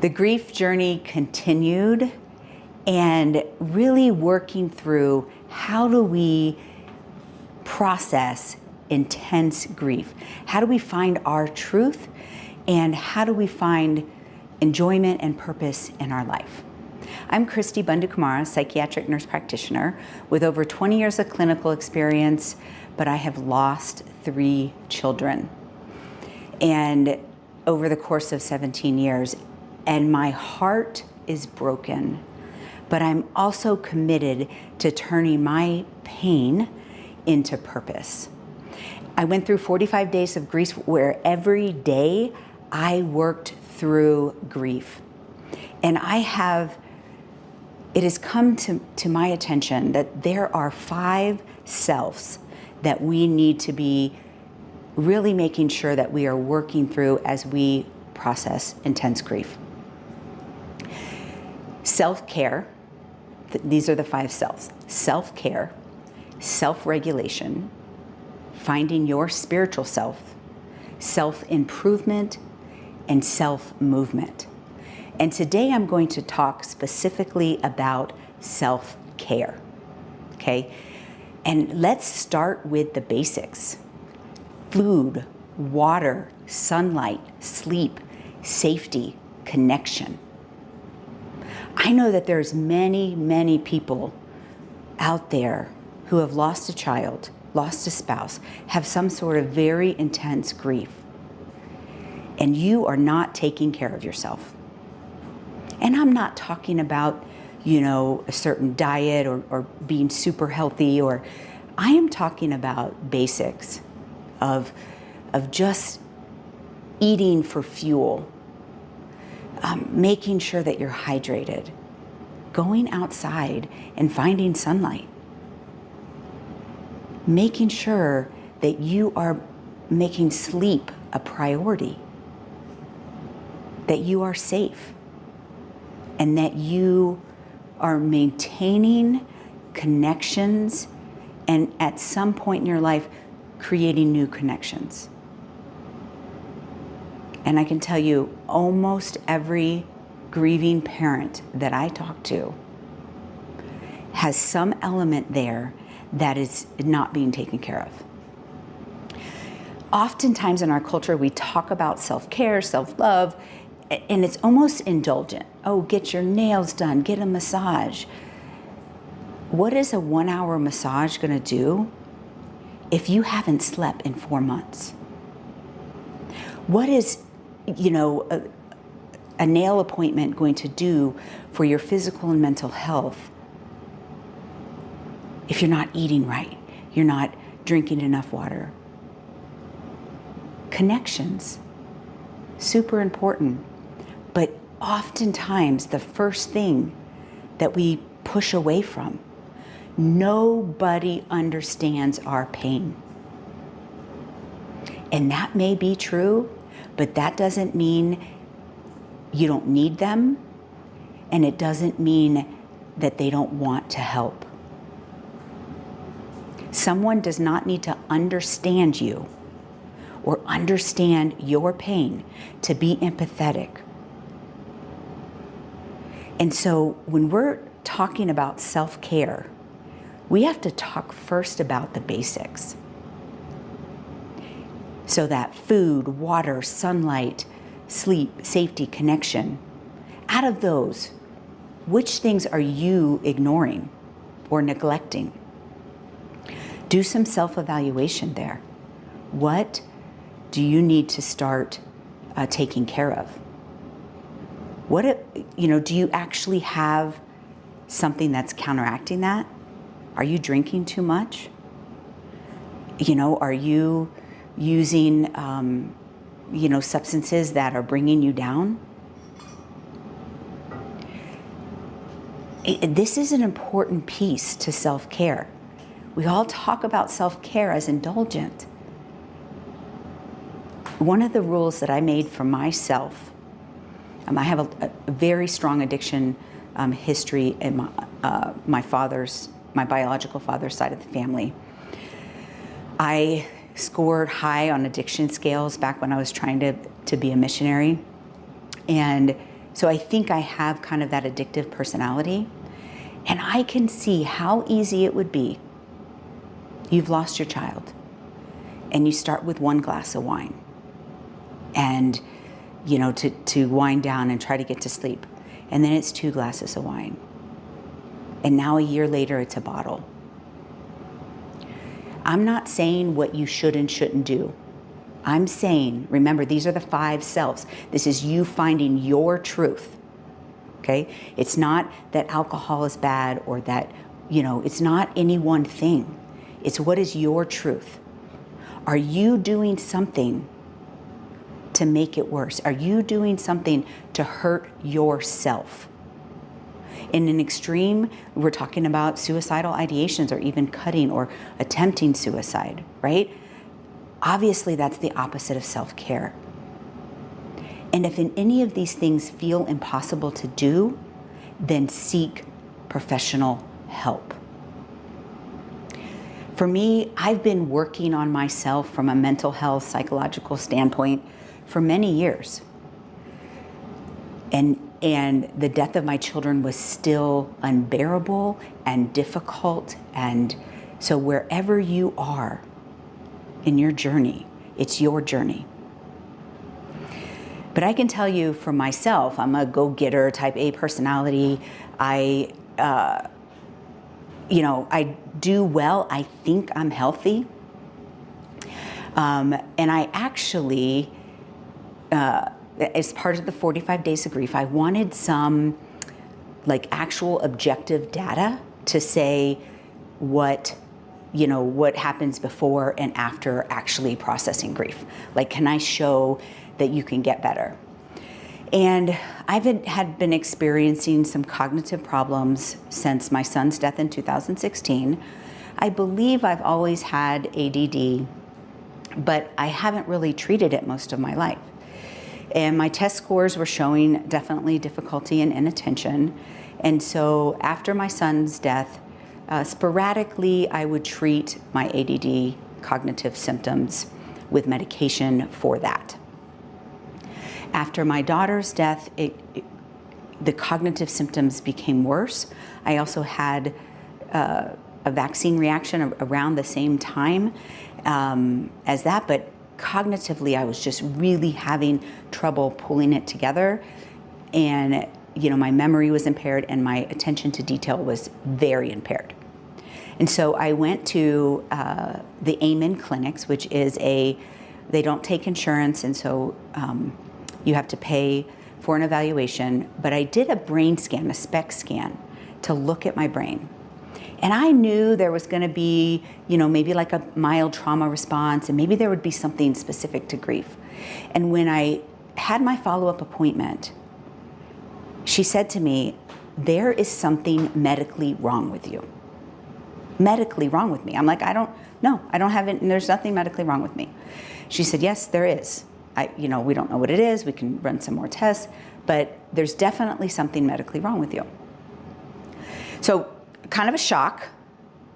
The grief journey continued, and really working through how do we process intense grief? How do we find our truth? And how do we find enjoyment and purpose in our life? I'm Christy Bundu-Kumara, psychiatric nurse practitioner with over 20 years of clinical experience, but I have lost 3 children and over the course of 17 years. And my heart is broken, but I'm also committed to turning my pain into purpose. I went through 45 days of grief where every day I worked through grief. And it has come to my attention that there are 5 selves that we need to be really making sure that we are working through as we process intense grief. Self-care, these are the 5 selves. Self-care, self-regulation, finding your spiritual self, self-improvement, and self-movement. And today I'm going to talk specifically about self-care, okay? And let's start with the basics. Food, water, sunlight, sleep, safety, connection. I know that there's many people out there who have lost a child, lost a spouse, have some sort of very intense grief, and you are not taking care of yourself. And I'm not talking about, a certain diet or being super healthy, or I am talking about basics of just eating for fuel, making sure that you're hydrated, going outside and finding sunlight, making sure that you are making sleep a priority, that you are safe, and that you are maintaining connections, and at some point in your life, creating new connections. And I can tell you, almost every grieving parent that I talk to has some element there that is not being taken care of. Oftentimes in our culture, we talk about self-care, self-love, and it's almost indulgent. Oh, get your nails done, get a massage. What is a 1-hour massage gonna do if you haven't slept in 4 months? What is, a nail appointment going to do for your physical and mental health if you're not eating right, you're not drinking enough water? Connections, super important. But oftentimes the first thing that we push away from, nobody understands our pain. And that may be true, but that doesn't mean you don't need them, and it doesn't mean that they don't want to help. Someone does not need to understand you or understand your pain to be empathetic. And so when we're talking about self-care, we have to talk first about the basics. So that food, water, sunlight, sleep, safety, connection. Out of those, which things are you ignoring or neglecting? Do some self-evaluation there. What do you need to start taking care of? Do you actually have something that's counteracting that? Are you drinking too much? Are you using, substances that are bringing you down? This is an important piece to self-care. We all talk about self-care as indulgent. One of the rules that I made for myself, I have a very strong addiction history in my biological father's side of the family. I scored high on addiction scales back when I was trying to be a missionary. And So I think I have kind of that addictive personality. And I can see how easy it would be. You've lost your child and you start with 1 glass of wine and, you know, to wind down and try to get to sleep. And then it's 2 glasses of wine. And now a year later, it's a bottle. I'm not saying what you should and shouldn't do. I'm saying, remember, these are the 5 selves. This is you finding your truth. Okay? It's not that alcohol is bad or that, you know, it's not any one thing. It's what is your truth. Are you doing something to make it worse? Are you doing something to hurt yourself? In an extreme, we're talking about suicidal ideations or even cutting or attempting suicide, right? Obviously, that's the opposite of self-care. And if in any of these things feel impossible to do, then seek professional help. For me, I've been working on myself from a mental health, psychological standpoint for many years. And the death of my children was still unbearable and difficult. And so wherever you are in your journey, it's your journey. But I can tell you for myself, I'm a go-getter, type A personality. I do well. I think I'm healthy. And I actually, as part of the 45 Days of Grief, I wanted some like actual objective data to say what happens before and after actually processing grief. Like, can I show that you can get better? And I've had been experiencing some cognitive problems since my son's death in 2016. I believe I've always had ADD, but I haven't really treated it most of my life. And my test scores were showing definitely difficulty in inattention. And so after my son's death, sporadically I would treat my ADD cognitive symptoms with medication for that. After my daughter's death, the cognitive symptoms became worse. I also had a vaccine reaction around the same time as that, but cognitively I was just really having trouble pulling it together. And my memory was impaired and my attention to detail was very impaired. And so I went to the Amen clinics, which is they don't take insurance, and so you have to pay for an evaluation. But I did a brain scan, a SPECT scan, to look at my brain. And I knew there was going to be, maybe like a mild trauma response, and maybe there would be something specific to grief. And when I had my follow-up appointment, she said to me, "There is something medically wrong with you." Medically wrong with me. I'm like, I don't have it, and there's nothing medically wrong with me. She said, "Yes, there is. We don't know what it is. We can run some more tests, but there's definitely something medically wrong with you." So kind of a shock,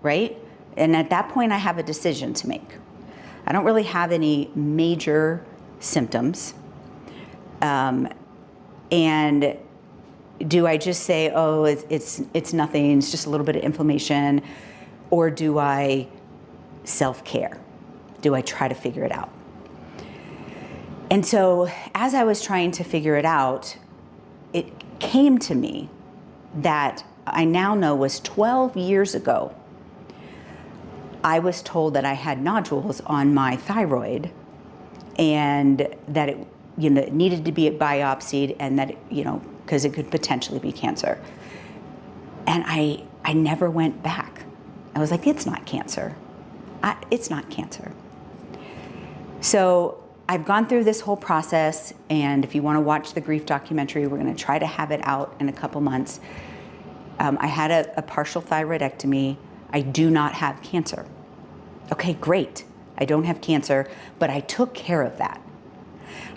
right? And at that point, I have a decision to make. I don't really have any major symptoms. And do I just say, oh, it's nothing, it's just a little bit of inflammation, or do I self-care? Do I try to figure it out? And so as I was trying to figure it out, it came to me that I now know was 12 years ago, I was told that I had nodules on my thyroid and that it needed to be biopsied, and that because it could potentially be cancer. And I never went back. I was like, it's not cancer. It's not cancer. So I've gone through this whole process, and if you want to watch the grief documentary, we're going to try to have it out in a couple months. I had a partial thyroidectomy. I do not have cancer. Okay, great. I don't have cancer, but I took care of that.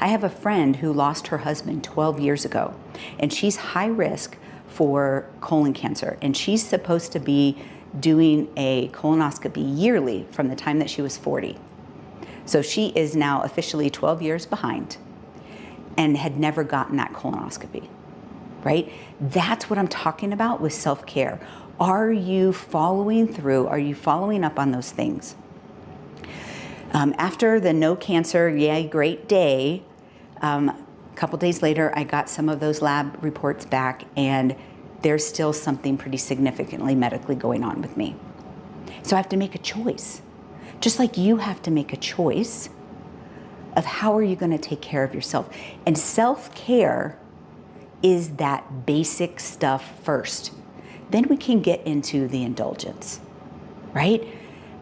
I have a friend who lost her husband 12 years ago, and she's high risk for colon cancer, and she's supposed to be doing a colonoscopy yearly from the time that she was 40. So she is now officially 12 years behind and had never gotten that colonoscopy. right? That's what I'm talking about with self-care. Are you following through? Are you following up on those things? After the no cancer, yay, great day, a couple days later, I got some of those lab reports back, and there's still something pretty significantly medically going on with me. So I have to make a choice. Just like you have to make a choice of how are you going to take care of yourself. And self-care is that basic stuff first. Then we can get into the indulgence, right?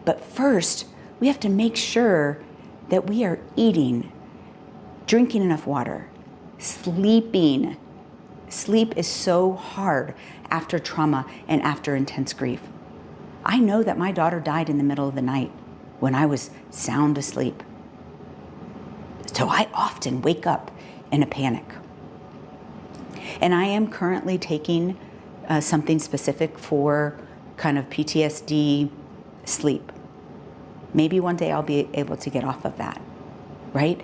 But first, we have to make sure that we are eating, drinking enough water, sleeping. Sleep is so hard after trauma and after intense grief. I know that my daughter died in the middle of the night when I was sound asleep. So I often wake up in a panic. And I am currently taking something specific for kind of PTSD sleep. Maybe one day I'll be able to get off of that, right?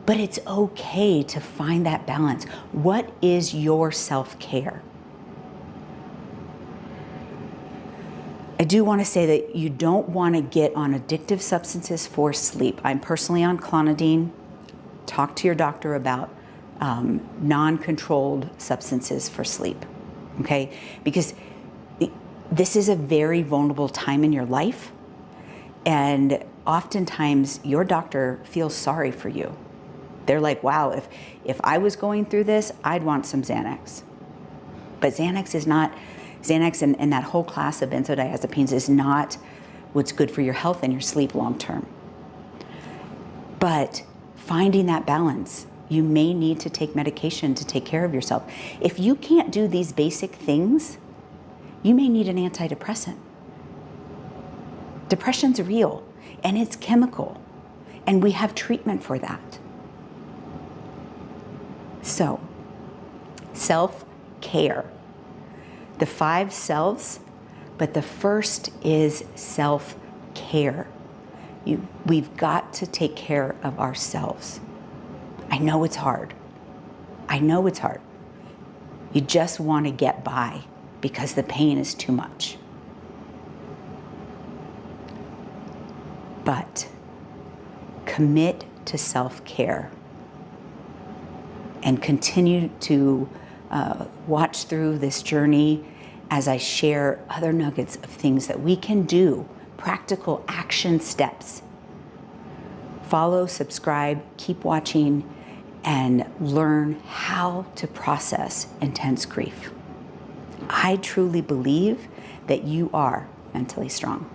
But it's okay to find that balance. What is your self-care? I do want to say that you don't want to get on addictive substances for sleep. I'm personally on clonidine. Talk to your doctor about non-controlled substances for sleep, okay? Because this is a very vulnerable time in your life, and oftentimes your doctor feels sorry for you. They're like, wow, if I was going through this, I'd want some Xanax. But Xanax is not, Xanax and that whole class of benzodiazepines is not what's good for your health and your sleep long term. But finding that balance, you may need to take medication to take care of yourself. If you can't do these basic things, you may need an antidepressant. Depression's real, and it's chemical, and we have treatment for that. So, self-care. The 5 selves, but the first is self-care. We've got to take care of ourselves. I know it's hard. I know it's hard. You just want to get by because the pain is too much. But commit to self-care and continue to watch through this journey as I share other nuggets of things that we can do, practical action steps. Follow, subscribe, keep watching, and learn how to process intense grief. I truly believe that you are mentally strong.